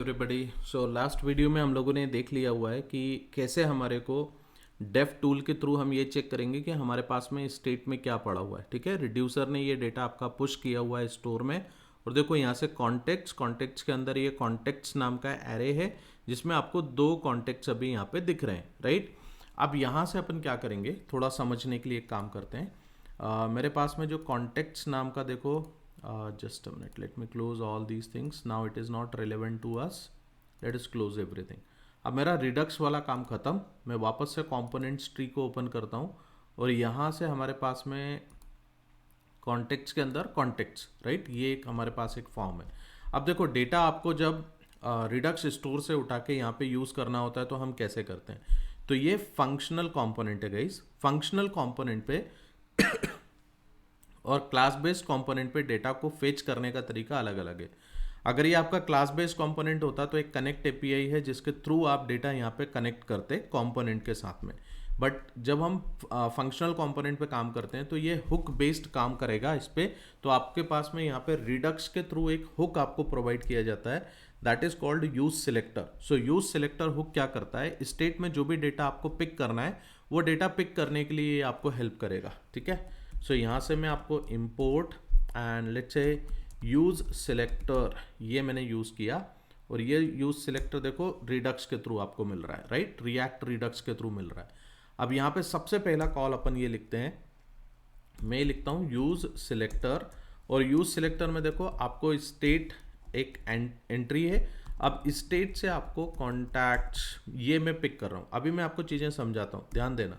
Everybody. So last video में हम लोगों ने देख लिया हुआ है कि कैसे हमारे को डेफ टूल के थ्रू हम ये चेक करेंगे कि हमारे पास में स्टेट में क्या पड़ा हुआ है। ठीक है, रिड्यूसर ने ये डेटा आपका पुश किया हुआ है स्टोर में। और देखो यहाँ से कॉन्टेक्ट्स के अंदर ये कॉन्टेक्ट्स नाम का एरे है जिसमें आपको दो कॉन्टेक्ट्स अभी यहाँ पे दिख रहे हैं, राइट। अब यहाँ से अपन क्या करेंगे, थोड़ा समझने के लिए एक काम करते हैं। मेरे पास में जो कॉन्टेक्ट्स नाम का देखो, just a minute, let me close all these things. Now it is not relevant to us. Let us close everything. अब मेरा रिडक्स वाला काम खत्म। मैं वापस से कंपोनेंट्स ट्री को ओपन करता हूँ और यहाँ से हमारे पास में कॉन्टेक्ट्स के अंदर कॉन्टेक्ट्स, राइट, ये एक हमारे पास एक फॉर्म है। अब देखो डेटा आपको जब रिडक्स स्टोर से उठा के यहाँ पे यूज़ करना होता है तो हम कैसे करते हैं। तो ये फंक्शनल कंपोनेंट है गाइस। फंक्शनल कंपोनेंट पे और क्लास बेस्ड कंपोनेंट पे डेटा को फेच करने का तरीका अलग अलग है। अगर ये आपका क्लास बेस्ड कंपोनेंट होता तो एक कनेक्ट एपीआई है जिसके थ्रू आप डेटा यहाँ पे कनेक्ट करते कंपोनेंट के साथ में। बट जब हम फंक्शनल कंपोनेंट पे काम करते हैं तो ये हुक बेस्ड काम करेगा इस पे। तो आपके पास में यहाँ पे रिडक्स के थ्रू एक हुक आपको प्रोवाइड किया जाता है, that is called use selector. So use selector hook क्या करता है, स्टेट में जो भी डेटा आपको पिक करना है वो डेटा पिक करने के लिए आपको हेल्प करेगा। ठीक है, सो यहाँ से मैं आपको import and let's say use selector ये मैंने यूज़ किया और ये यूज़ सिलेक्टर देखो रिडक्स के थ्रू आपको मिल रहा है, राइट, रिएक्ट रिडक्स के थ्रू मिल रहा है। अब यहाँ पे सबसे पहला कॉल अपन ये लिखते हैं, मैं लिखता हूँ यूज़ सिलेक्टर। और यूज़ सिलेक्टर में देखो आपको स्टेट एक एंट्री है। अब स्टेट से आपको कॉन्टैक्ट्स ये मैं पिक कर रहा हूँ। अभी मैं आपको चीज़ें समझाता हूँ, ध्यान देना।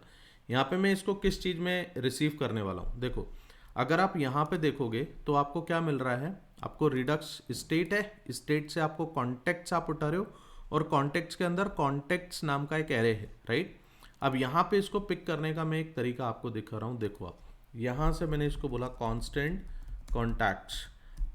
यहाँ पे मैं इसको किस चीज़ में रिसीव करने वाला हूँ। देखो अगर आप यहाँ पे देखोगे तो आपको क्या मिल रहा है, आपको रिडक्स स्टेट है, स्टेट से आपको कॉन्टेक्ट्स आप उठा रहे हो और कॉन्टेक्ट्स के अंदर कॉन्टेक्ट्स नाम का एक एरे है, राइट। अब यहाँ पे इसको पिक करने का मैं एक तरीका आपको दिखा रहा हूँ। देखो आप यहाँ से मैंने इसको बोला कॉन्स्टेंट कॉन्टैक्ट्स।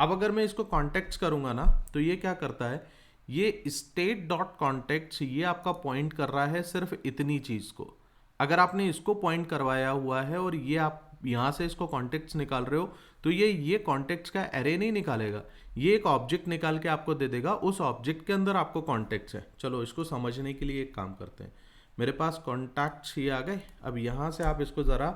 अब अगर मैं इसको कॉन्टैक्ट्स करूँगा ना तो ये क्या करता है, ये स्टेट डॉट कॉन्टैक्ट्स ये आपका पॉइंट कर रहा है सिर्फ इतनी चीज़ को। अगर आपने इसको पॉइंट करवाया हुआ है और ये आप यहाँ से इसको कॉन्टेक्ट्स निकाल रहे हो तो ये कॉन्टेक्ट्स का एरे नहीं निकालेगा, ये एक ऑब्जेक्ट निकाल के आपको दे देगा, उस ऑब्जेक्ट के अंदर आपको कॉन्टेक्ट्स है। चलो इसको समझने के लिए एक काम करते हैं। मेरे पास कॉन्टैक्ट्स ये आ गए। अब यहाँ से आप इसको ज़रा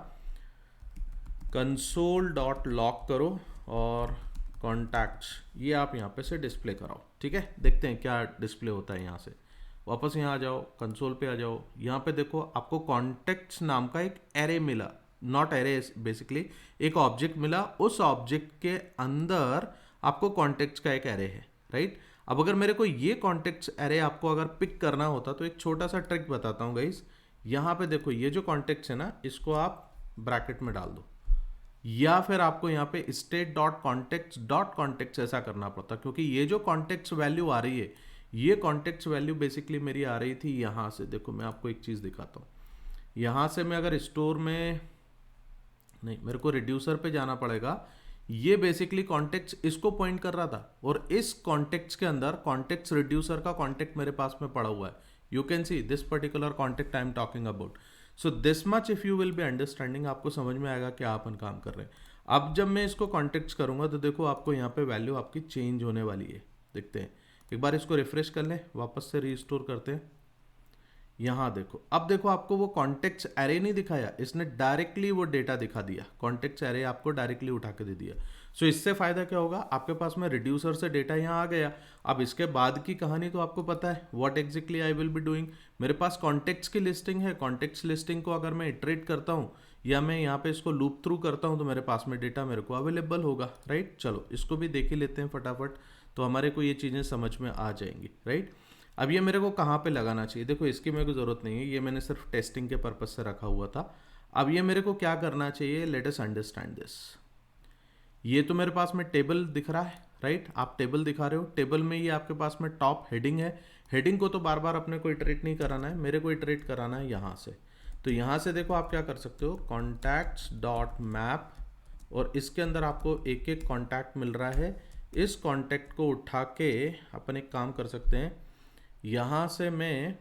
कंसोल डॉट लॉक करो और कॉन्टैक्ट्स ये आप यहाँ पे से डिस्प्ले कराओ। ठीक है, देखते हैं क्या डिस्प्ले होता है। यहाँ से वापस यहाँ आ जाओ, कंसोल पे आ जाओ। यहाँ पे देखो आपको कॉन्टेक्ट्स नाम का एक एरे मिला, नॉट एरे बेसिकली एक ऑब्जेक्ट मिला। उस ऑब्जेक्ट के अंदर आपको कॉन्टेक्ट्स का एक एरे है, राइट। अब अगर मेरे को ये कॉन्टेक्ट्स एरे आपको अगर पिक करना होता तो एक छोटा सा ट्रिक बताता हूँ गाइस। यहाँ पे देखो ये जो कॉन्टेक्ट्स है ना इसको आप ब्रैकेट में डाल दो, या फिर आपको यहाँ पे स्टेट डॉट कॉन्टेक्ट्स ऐसा करना पड़ता, क्योंकि ये जो कॉन्टेक्ट्स वैल्यू आ रही है ये कॉन्टेक्ट्स वैल्यू बेसिकली मेरी आ रही थी यहाँ से। देखो मैं आपको एक चीज़ दिखाता हूँ। यहाँ से मैं अगर स्टोर में नहीं, मेरे को रिड्यूसर पे जाना पड़ेगा। ये बेसिकली कॉन्टेक्ट्स इसको पॉइंट कर रहा था और इस कॉन्टेक्ट्स के अंदर कॉन्टेक्ट्स रिड्यूसर का कॉन्टेक्ट मेरे पास में पड़ा हुआ है। You can see this particular contact I am talking about. So this much if you will be understanding, आपको समझ में आएगा क्या अपन काम कर रहे हैं। अब जब मैं इसको कॉन्टेक्ट्स करूंगा तो देखो आपको यहाँ पे वैल्यू आपकी चेंज होने वाली है। देखते हैं, एक बार इसको रिफ्रेश कर लें, वापस से रीस्टोर करते हैं। यहाँ देखो, अब देखो आपको वो कॉन्टेक्ट्स एरे नहीं दिखाया, इसने डायरेक्टली वो डेटा दिखा दिया। कॉन्टेक्ट्स एरे आपको डायरेक्टली उठा के दे दिया। सो इससे फायदा क्या होगा, आपके पास में रिड्यूसर से डेटा यहाँ आ गया। अब इसके बाद की कहानी तो आपको पता है, what exactly I will be doing. मेरे पास कॉन्टेक्ट्स की लिस्टिंग है, कॉन्टेक्ट्स लिस्टिंग को अगर मैं इटरेट करता हूँ या मैं यहाँ पे इसको लूप थ्रू करता हूँ तो मेरे पास में डेटा मेरे को अवेलेबल होगा, राइट। चलो इसको भी देख ही लेते हैं फटाफट, तो हमारे को ये चीज़ें समझ में आ जाएंगी, राइट। अब ये मेरे को कहाँ पे लगाना चाहिए, देखो इसकी मेरे को ज़रूरत नहीं है, ये मैंने सिर्फ टेस्टिंग के पर्पज से रखा हुआ था। अब ये मेरे को क्या करना चाहिए, लेट अस अंडरस्टैंड दिस। ये तो मेरे पास में टेबल दिख रहा है, राइट, आप टेबल दिखा रहे हो। टेबल में ये आपके पास में टॉप हेडिंग है। हेडिंग को तो बार बार अपने को इटरेट नहीं कराना है, मेरे को इटरेट कराना है यहाँ से। तो यहाँ से देखो आप क्या कर सकते हो, कॉन्टैक्ट्स डॉट मैप, और इसके अंदर आपको एक एक कॉन्टैक्ट मिल रहा है। इस कॉन्टैक्ट को उठा के अपन एक काम कर सकते हैं, यहाँ से मैं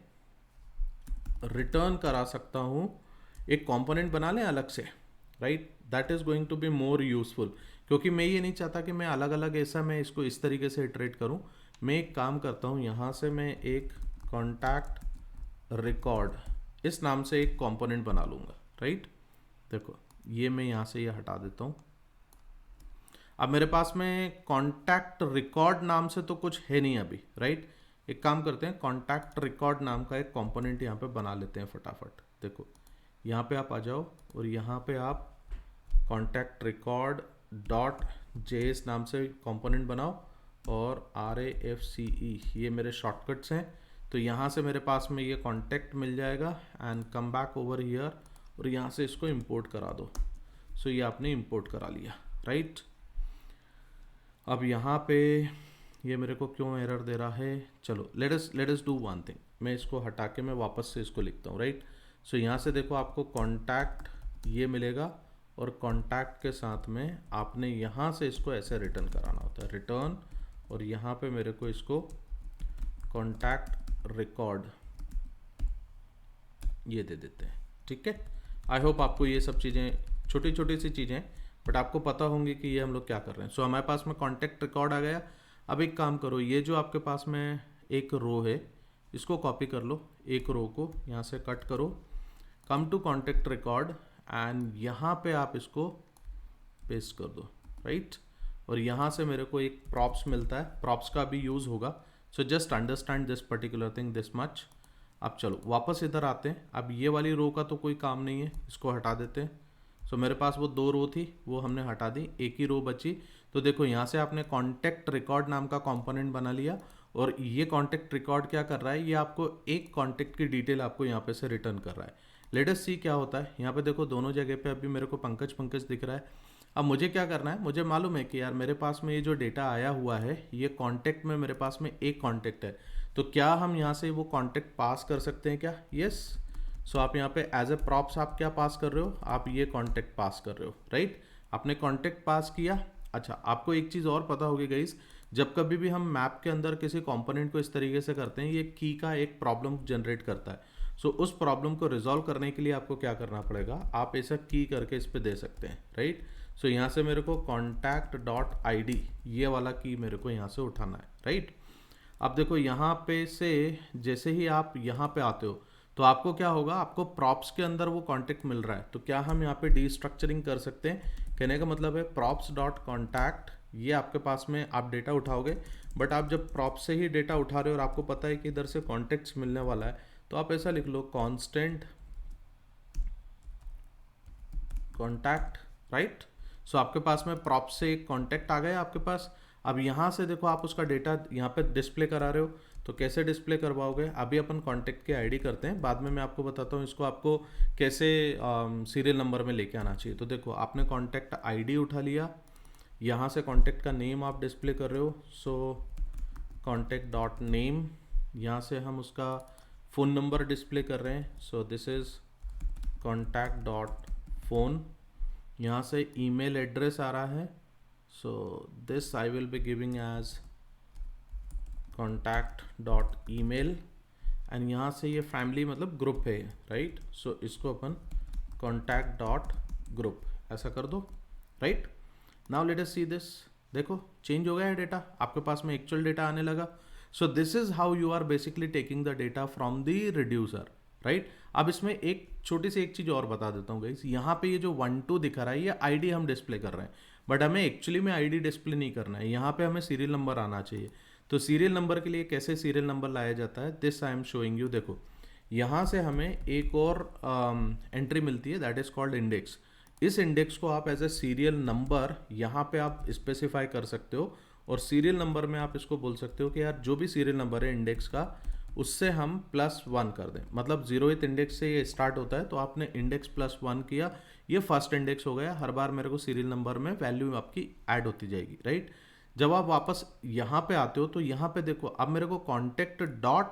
रिटर्न करा सकता हूँ, एक कंपोनेंट बना लें अलग से, right. That is going to be more useful, क्योंकि मैं ये नहीं चाहता कि मैं अलग अलग ऐसा मैं इसको इस तरीके से इटरेट करूँ। मैं एक काम करता हूँ, यहाँ से मैं एक कॉन्टैक्ट रिकॉर्ड इस नाम से एक कंपोनेंट बना लूँगा, राइट। देखो ये मैं यहाँ से ये हटा देता हूँ। अब मेरे पास में कॉन्टैक्ट रिकॉर्ड नाम से तो कुछ है नहीं अभी, राइट। एक काम करते हैं, कॉन्टैक्ट रिकॉर्ड नाम का एक कंपोनेंट यहाँ पे बना लेते हैं फटाफट। देखो यहाँ पे आप आ जाओ और यहाँ पे आप कॉन्टैक्ट रिकॉर्ड डॉट जेएस नाम से कंपोनेंट बनाओ और RAFCE ये मेरे शॉर्टकट्स हैं। तो यहाँ से मेरे पास में ये कॉन्टैक्ट मिल जाएगा and come back over here और यहाँ से इसको इंपोर्ट करा दो। सो ये आपने इंपोर्ट करा लिया, राइट। अब यहाँ पे ये मेरे को क्यों एरर दे रहा है, चलो let us do one thing, मैं इसको हटा के मैं वापस से इसको लिखता हूँ, राइट। सो यहाँ से देखो आपको कॉन्टैक्ट ये मिलेगा और कॉन्टैक्ट के साथ में आपने यहाँ से इसको ऐसे रिटर्न कराना होता है, रिटर्न, और यहाँ पे मेरे को इसको कॉन्टैक्ट रिकॉर्ड ये दे देते हैं, ठीक है। आई होप आपको ये सब चीज़ें छोटी छोटी सी चीज़ें बट आपको पता होंगी कि ये हम लोग क्या कर रहे हैं। सो हमारे पास में कॉन्टैक्ट रिकॉर्ड आ गया। अब एक काम करो, ये जो आपके पास में एक रो है इसको कॉपी कर लो, एक रो को यहाँ से कट करो, come to contact record and यहाँ पे आप इसको पेस्ट कर दो, राइट। और यहाँ से मेरे को एक प्रॉप्स मिलता है, प्रॉप्स का भी यूज़ होगा। So just understand this particular thing this much. अब चलो वापस इधर आते हैं। अब ये वाली रो का तो कोई काम नहीं है, इसको हटा देते हैं। सो मेरे पास वो 2 रो थी वो हमने हटा दी, एक ही रो बची। तो देखो यहाँ से आपने कॉन्टैक्ट रिकॉर्ड नाम का कंपोनेंट बना लिया और ये कॉन्टैक्ट रिकॉर्ड क्या कर रहा है, ये आपको एक कॉन्टैक्ट की डिटेल आपको यहाँ पे से रिटर्न कर रहा है। लेट अस सी क्या होता है। यहाँ पे देखो दोनों जगह पे अभी मेरे को पंकज दिख रहा है। अब मुझे क्या करना है, मुझे मालूम है कि यार मेरे पास में ये जो डेटा आया हुआ है ये कॉन्टैक्ट में मेरे पास में एक कॉन्टैक्ट है, तो क्या हम यहाँ से वो कॉन्टैक्ट पास कर सकते हैं क्या? यस। सो आप यहाँ पे एज ए प्रॉप्स आप क्या पास कर रहे हो, आप ये कॉन्टैक्ट पास कर रहे हो, राइट। आपने कॉन्टैक्ट पास किया। अच्छा आपको एक चीज़ और पता होगी गाइस, जब कभी भी हम मैप के अंदर किसी कंपोनेंट को इस तरीके से करते हैं ये की का एक प्रॉब्लम जनरेट करता है। सो उस प्रॉब्लम को रिजॉल्व करने के लिए आपको क्या करना पड़ेगा, आप ऐसा की करके इस पर दे सकते हैं, राइट। सो यहाँ से मेरे को कॉन्टैक्ट डॉट ID ये वाला की मेरे को यहाँ से उठाना है, राइट। अब देखो यहाँ पे से जैसे ही आप यहाँ पे आते हो तो आपको क्या होगा, आपको प्रॉप्स के अंदर वो कॉन्टैक्ट मिल रहा है। तो क्या हम यहाँ पे डीस्ट्रक्चरिंग कर सकते हैं? कहने का मतलब है प्रॉप्स डॉट कॉन्टैक्ट, ये आपके पास में आप डेटा उठाओगे, बट आप जब प्रॉप्स से ही डेटा उठा रहे हो और आपको पता है कि इधर से कॉन्टैक्ट्स मिलने वाला है, तो आप ऐसा लिख लो कॉन्स्टेंट कॉन्टैक्ट, राइट। सो आपके पास में प्रॉप्स से एक कॉन्टैक्ट आ गया आपके पास। अब यहाँ से देखो आप उसका डेटा यहाँ पे डिस्प्ले करा रहे हो, तो कैसे डिस्प्ले करवाओगे? अभी अपन कॉन्टैक्ट के ID करते हैं, बाद में मैं आपको बताता हूँ इसको आपको कैसे सीरियल नंबर में लेके आना चाहिए। तो देखो आपने कॉन्टैक्ट ID उठा लिया, यहाँ से कॉन्टैक्ट का नेम आप डिस्प्ले कर रहे हो, सो कॉन्टैक्ट डॉट नेम, यहाँ से हम उसका फ़ोन नंबर डिस्प्ले कर रहे हैं, so this is contact dot phone. यहाँ से ईमेल एड्रेस आ रहा है, so this I will be giving as contact dot email and यहाँ से ये फैमिली मतलब ग्रुप है, राइट। सो इसको अपन कॉन्टैक्ट डॉट ग्रुप ऐसा कर दो, right. Now let us see this, देखो चेंज हो गया है डेटा, आपके पास में एक्चुअल डेटा आने लगा। So this is how you are basically taking the data from the reducer, right. अब इसमें एक छोटी सी एक चीज़ और बता देता हूँ गाइस, यहाँ पे ये जो 1 2 दिखा रहा है ये ID हम डिस्प्ले कर रहे हैं, बट हमें एक्चुअली में ID डिस्प्ले नहीं करना है, यहाँ पे हमें सीरियल नंबर आना चाहिए। तो सीरियल नंबर के लिए कैसे सीरियल नंबर लाया जाता है, this I am showing you. देखो यहाँ से हमें एक और एंट्री मिलती है, दैट इज़ कॉल्ड इंडेक्स। इस इंडेक्स को आप एज ए सीरियल नंबर यहाँ पे आप स्पेसिफाई कर सकते हो, और सीरियल नंबर में आप इसको बोल सकते हो कि यार जो भी सीरियल नंबर है इंडेक्स का उससे हम +1 कर दें, मतलब 0th इंडेक्स से ये स्टार्ट होता है, तो आपने इंडेक्स +1 किया, ये फर्स्ट इंडेक्स हो गया। हर बार मेरे को सीरियल नंबर में वैल्यू आपकी ऐड होती जाएगी, राइट। जब आप वापस यहाँ पे आते हो तो यहाँ पे देखो अब मेरे को कॉन्टैक्ट डॉट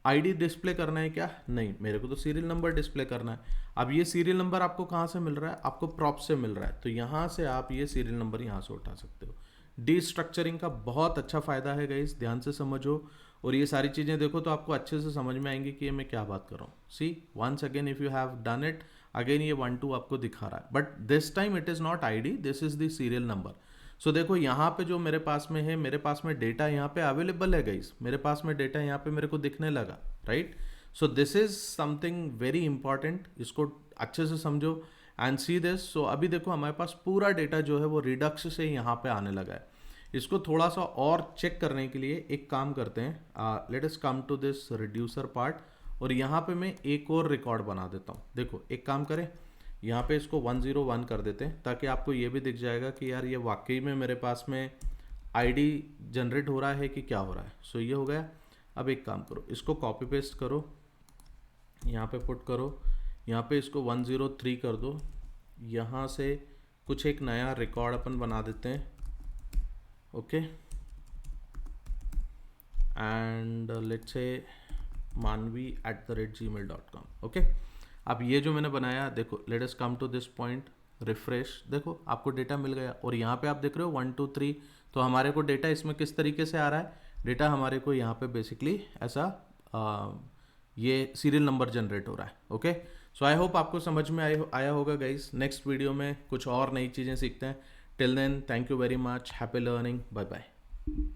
ID डिस्प्ले करना है क्या? नहीं, मेरे को तो सीरियल नंबर डिस्प्ले करना है। अब ये सीरियल नंबर आपको कहाँ से मिल रहा है? आपको प्रॉप से मिल रहा है, तो यहाँ से आप ये सीरियल नंबर यहाँ से उठा सकते हो। डीस्ट्रक्चरिंग का बहुत अच्छा फ़ायदा है गाइस, ध्यान से समझो और ये सारी चीज़ें देखो तो आपको अच्छे से समझ में आएंगी कि ये मैं क्या बात कर रहा हूँ। See once again if you have done it again, ये 1 2 आपको दिखा रहा है, but this time it is not ID, this is the serial number. So देखो यहाँ पे जो मेरे पास में है, मेरे पास में डेटा यहाँ पे अवेलेबल है गाइस, मेरे पास में डेटा यहाँ पे मेरे को दिखने लगा, right. So this is something very important, इसको अच्छे से समझो एंड सी दिस। सो अभी देखो हमारे पास पूरा डेटा जो है वो रिडक्स से यहाँ पे आने लगा है। इसको थोड़ा सा और चेक करने के लिए एक काम करते हैं, let us come to this reducer part, और यहाँ पे मैं एक और रिकॉर्ड बना देता हूँ। देखो एक काम करें, यहाँ पे इसको 101 कर देते हैं ताकि आपको ये भी दिख जाएगा कि यार ये वाकई में मेरे पास में आईडी जनरेट हो रहा है कि क्या हो रहा है। सो ये हो गया। अब एक काम करो, इसको कॉपी पेस्ट करो, यहाँ पे पुट करो, यहाँ पे इसको 103 कर दो, यहाँ से कुछ एक नया रिकॉर्ड अपन बना देते हैं, okay, and let's say manvi@gmail.com, okay. अब ये जो मैंने बनाया, देखो let us come to this point, refresh, देखो आपको डेटा मिल गया। और यहाँ पे आप देख रहे हो 1 2 3, तो हमारे को डेटा इसमें किस तरीके से आ रहा है, डेटा हमारे को यहाँ पे बेसिकली ऐसा ये सीरियल नंबर जनरेट हो रहा है, ओके। सो आई होप आपको समझ में आया होगा गाइस। नेक्स्ट वीडियो में कुछ और नई चीज़ें सीखते हैं। Till then, thank you very much, happy learning, bye bye.